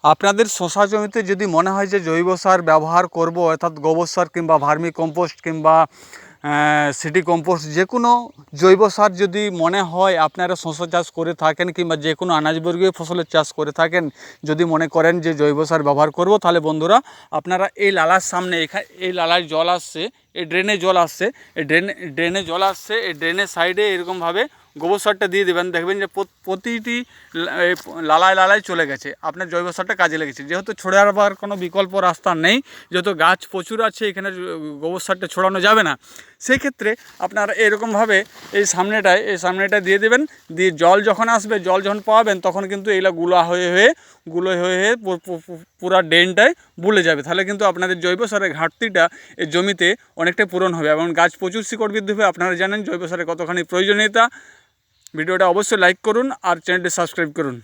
আপনাদের শশা জমিতে যদি মনে হয় যে জৈব সার ব্যবহার করব, অর্থাৎ গোবর সার কিংবা ভার্মি কম্পোস্ট কিংবা সিটি কম্পোস্ট, যে কোনো জৈব সার যদি মনে হয় আপনারা শস্য চাষ করে থাকেন কিংবা যে কোনো আনাজবর্গীয় ফসলের চাষ করে থাকেন, যদি মনে করেন যে জৈব সার ব্যবহার করব, তাহলে বন্ধুরা আপনারা এই লালার সামনে, এই লালায় জল আসছে, এই ড্রেনে জল আসছে, এই ড্রেনে জল আসছে, এই ড্রেনের সাইডে এরকমভাবে গোবর সারটা দিয়ে দেবেন। দেখবেন যে প্রতিটি লালায় লালায় চলে গেছে, আপনার জৈব সারটা কাজে লেগেছে। যেহেতু ছড়াবার কোনো বিকল্প রাস্তা নেই, যেহেতু গাছ প্রচুর আছে, এখানে গোবর সারটা ছড়ানো যাবে না, সেই ক্ষেত্রে আপনারা এরকমভাবে এই সামনেটায় দিয়ে দেবেন। দিয়ে জল যখন আসবে, জল যখন পাবেন, তখন কিন্তু এইগুলো গুলো হয়ে পুরা ড্রেনটায় বুলে যাবে। তাহলে কিন্তু আপনাদের জৈব সারের ঘাটতিটা এই জমিতে অনেকটাই পূরণ হবে এবং গাছ প্রচুর শিকড় বৃদ্ধি হবে। আপনারা জানেন জৈব সারের কতখানি প্রয়োজনীয়তা। ভিডিওটা অবশ্যই লাইক করুন আর চ্যানেলটি সাবস্ক্রাইব করুন।